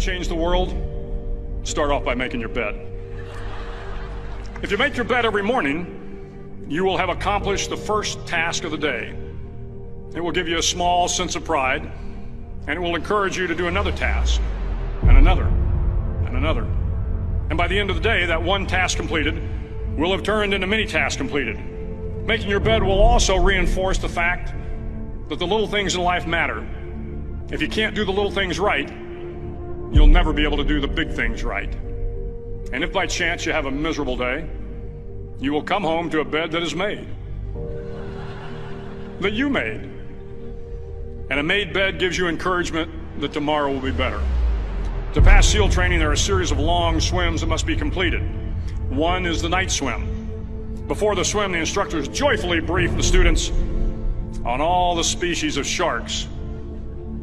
change the world, start off by making your bed. If you make your bed every morning, you will have accomplished the first task of the day. It will give you a small sense of pride, and it will encourage you to do another task, and another, and another. And by the end of the day, that one task completed will have turned into many tasks completed. Making your bed will also reinforce the fact that the little things in life matter. If you can't do the little things right, you'll never be able to do the big things right. And if by chance you have a miserable day, you will come home to a bed that is made, that you made. And a made bed gives you encouragement that tomorrow will be better. To pass SEAL training, there are a series of long swims that must be completed. One is the night swim. Before the swim, the instructors joyfully brief the students on all the species of sharks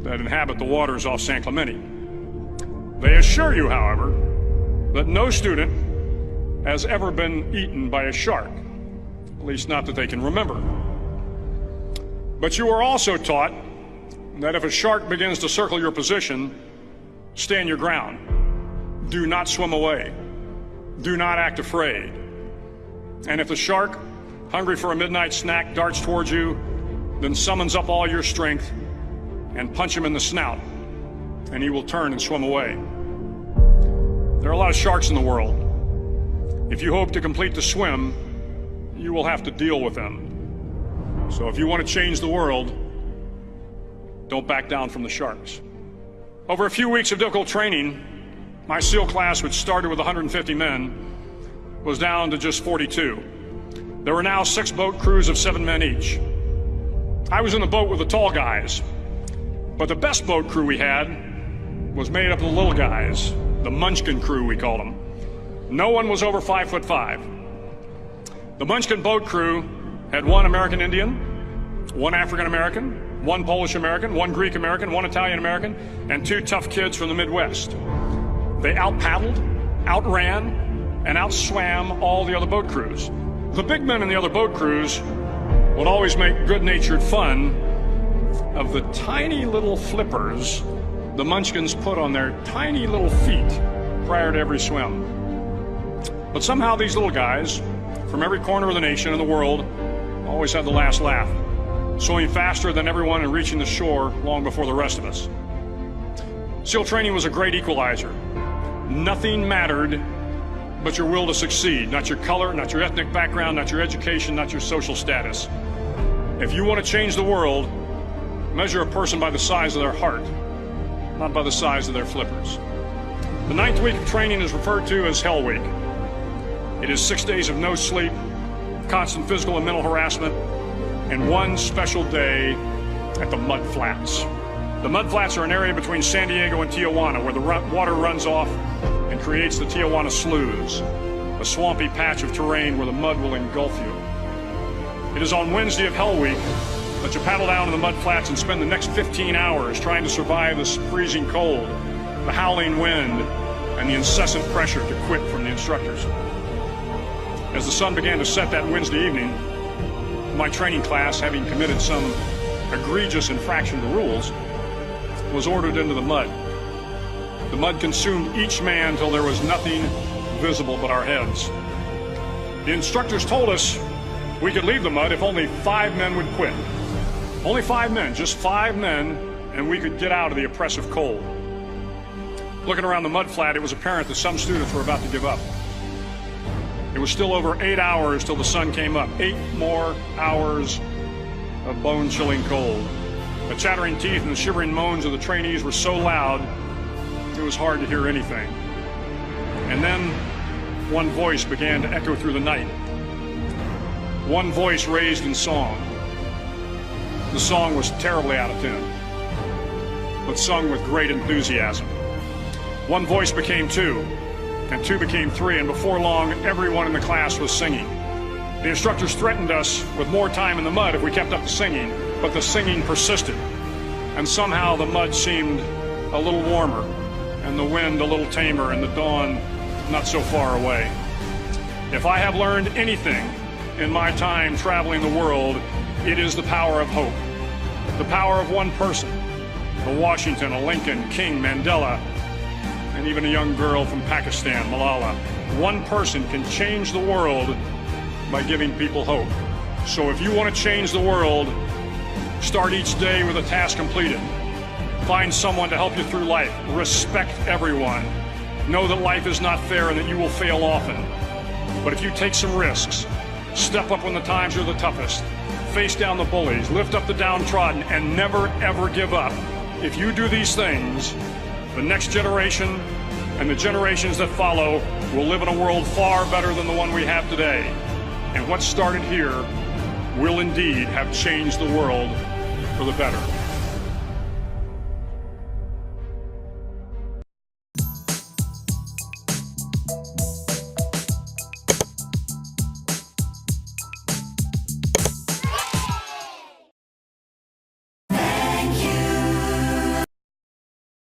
that inhabit the waters off San Clemente. They assure you, however, that no student has ever been eaten by a shark, at least not that they can remember. But you are also taught that if a shark begins to circle your position, stand your ground. Do not swim away. Do not act afraid. And if the shark, hungry for a midnight snack, darts towards you, then summons up all your strength and punch him in the snout, and he will turn and swim away. There are a lot of sharks in the world. If you hope to complete the swim, you will have to deal with them. So if you want to change the world, don't back down from the sharks. Over a few weeks of difficult training, my SEAL class, which started with 150 men, was down to just 42. There were now 6 boat crews of 7 men each. I was in the boat with the tall guys, but the best boat crew we had was made up of the little guys, the Munchkin crew, we called them. No one was over 5'5". The Munchkin boat crew had 1 American Indian, 1 African American, 1 Polish American, 1 Greek American, 1 Italian American, and 2 tough kids from the Midwest. They out-paddled, outran, and outswam all the other boat crews. The big men in the other boat crews would always make good-natured fun of the tiny little flippers the Munchkins put on their tiny little feet prior to every swim. But somehow these little guys from every corner of the nation and the world always had the last laugh, swimming faster than everyone and reaching the shore long before the rest of us. SEAL training was a great equalizer. Nothing mattered but your will to succeed, not your color, not your ethnic background, not your education, not your social status. If you want to change the world, measure a person by the size of their heart, not by the size of their flippers. The 9th week of training is referred to as Hell Week. It is 6 days of no sleep, constant physical and mental harassment, and 1 special day at the Mud Flats. The Mud Flats are an area between San Diego and Tijuana where the water runs off and creates the Tijuana Sloughs, a swampy patch of terrain where the mud will engulf you. It is on Wednesday of Hell Week that you paddle down to the Mud Flats and spend the next 15 hours trying to survive this freezing cold, the howling wind, and the incessant pressure to quit from the instructors. As the sun began to set that Wednesday evening, my training class, having committed some egregious infraction to the rules, was ordered into the mud. The mud consumed each man till there was nothing visible but our heads. The instructors told us we could leave the mud if only 5 men would quit. Only 5 men, just 5 men, and we could get out of the oppressive cold. Looking around the mud flat, it was apparent that some students were about to give up. It was still over 8 hours till the sun came up. 8 more hours of bone-chilling cold. The chattering teeth and the shivering moans of the trainees were so loud, it was hard to hear anything. And then one voice began to echo through the night. One voice raised in song. The song was terribly out of tune, but sung with great enthusiasm. One voice became 2, and 2 became 3, and before long, everyone in the class was singing. The instructors threatened us with more time in the mud if we kept up the singing, but the singing persisted, and somehow the mud seemed a little warmer, and the wind a little tamer, and the dawn not so far away. If I have learned anything in my time traveling the world, it is the power of hope, the power of one person, a Washington, a Lincoln, King, Mandela, and even a young girl from Pakistan, Malala. One person can change the world by giving people hope. So if you want to change the world, start each day with a task completed. Find someone to help you through life. Respect everyone. Know that life is not fair and that you will fail often. But if you take some risks, step up when the times are the toughest, face down the bullies, lift up the downtrodden, and never ever give up. If you do these things, the next generation and the generations that follow will live in a world far better than the one we have today. And what started here will indeed have changed the world for the better.